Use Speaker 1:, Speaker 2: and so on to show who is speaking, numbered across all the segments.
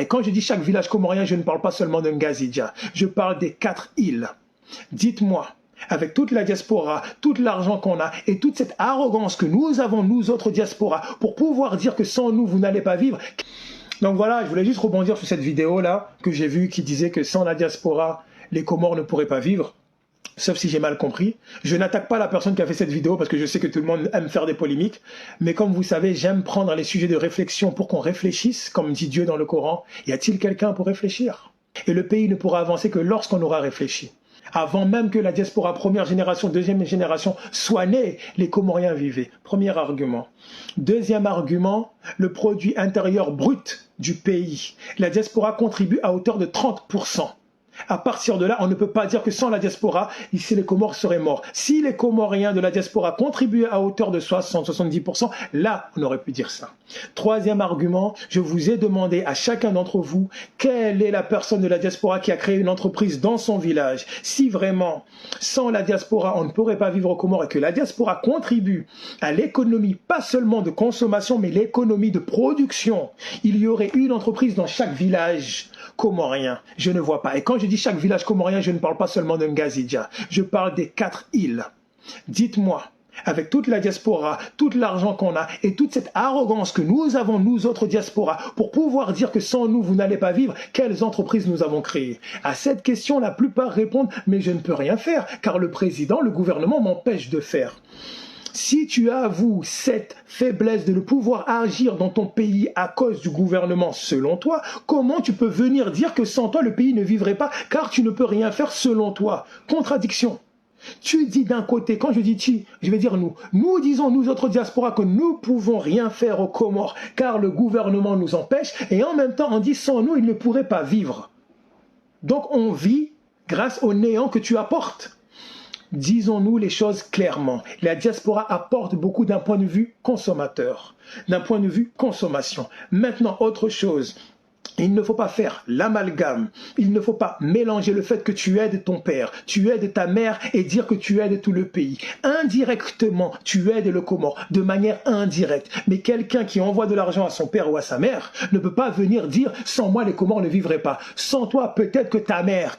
Speaker 1: Et quand je dis chaque village comorien, je ne parle pas seulement de Ngazidja, je parle des 4 îles. Dites-moi, avec toute la diaspora, tout l'argent qu'on a et toute cette arrogance que nous avons, nous autres diaspora, pour pouvoir dire que sans nous, vous n'allez pas vivre. Donc voilà, je voulais juste rebondir sur cette vidéo-là que j'ai vue qui disait que sans la diaspora, les Comores ne pourraient pas vivre. Sauf si j'ai mal compris. Je n'attaque pas la personne qui a fait cette vidéo parce que je sais que tout le monde aime faire des polémiques. Mais comme vous savez, j'aime prendre les sujets de réflexion pour qu'on réfléchisse, comme dit Dieu dans le Coran. Y a-t-il quelqu'un pour réfléchir? Et le pays ne pourra avancer que lorsqu'on aura réfléchi. Avant même que la diaspora première génération, deuxième génération soit née, les Comoriens vivaient. Premier argument. Deuxième argument, le produit intérieur brut du pays. La diaspora contribue à hauteur de 30%. À partir de là, on ne peut pas dire que sans la diaspora, ici les Comores seraient morts. Si les Comoriens de la diaspora contribuaient à hauteur de 60-70%, là, on aurait pu dire ça. Troisième argument, je vous ai demandé à chacun d'entre vous, quelle est la personne de la diaspora qui a créé une entreprise dans son village? Si vraiment, sans la diaspora, on ne pourrait pas vivre aux Comores et que la diaspora contribue à l'économie, pas seulement de consommation, mais l'économie de production, il y aurait une entreprise dans chaque village comorien. Je ne vois pas. Et quand je dis chaque village comorien, je ne parle pas seulement de Ngazidja. Je parle des 4 îles. Dites-moi, avec toute la diaspora, tout l'argent qu'on a et toute cette arrogance que nous avons, nous autres diaspora, pour pouvoir dire que sans nous, vous n'allez pas vivre, quelles entreprises nous avons créées? À cette question, la plupart répondent, mais je ne peux rien faire, car le président, le gouvernement m'empêche de faire. Si tu as, vous, cette faiblesse de ne pouvoir agir dans ton pays à cause du gouvernement selon toi, comment tu peux venir dire que sans toi, le pays ne vivrait pas car tu ne peux rien faire selon toi? Contradiction. Tu dis d'un côté, quand je dis tu, je vais dire nous. Nous disons, nous autres diaspora, que nous pouvons rien faire aux Comores car le gouvernement nous empêche et en même temps on dit sans nous, il ne pourrait pas vivre. Donc on vit grâce au néant que tu apportes. Disons-nous les choses clairement. La diaspora apporte beaucoup d'un point de vue consommateur, d'un point de vue consommation. Maintenant, autre chose. Il ne faut pas faire l'amalgame, il ne faut pas mélanger le fait que tu aides ton père, tu aides ta mère et dire que tu aides tout le pays. Indirectement, tu aides le Comore, de manière indirecte. Mais quelqu'un qui envoie de l'argent à son père ou à sa mère ne peut pas venir dire « sans moi les Comores ne vivraient pas ». Sans toi, peut-être que ta mère,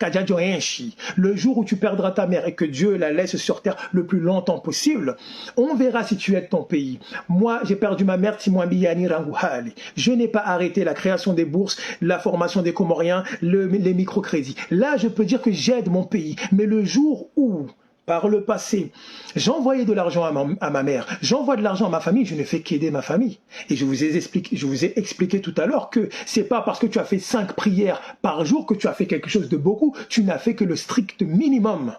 Speaker 1: le jour où tu perdras ta mère et que Dieu la laisse sur terre le plus longtemps possible, on verra si tu aides ton pays. Moi, j'ai perdu ma mère, je n'ai pas arrêté la création des bourses, la formation des Comoriens, les microcrédits. Là, je peux dire que j'aide mon pays. Mais le jour où, par le passé, j'envoyais de l'argent à ma mère, j'envoie de l'argent à ma famille, je ne fais qu'aider ma famille. Et je vous ai expliqué tout à l'heure que c'est pas parce que tu as fait 5 prières par jour que tu as fait quelque chose de beaucoup. Tu n'as fait que le strict minimum.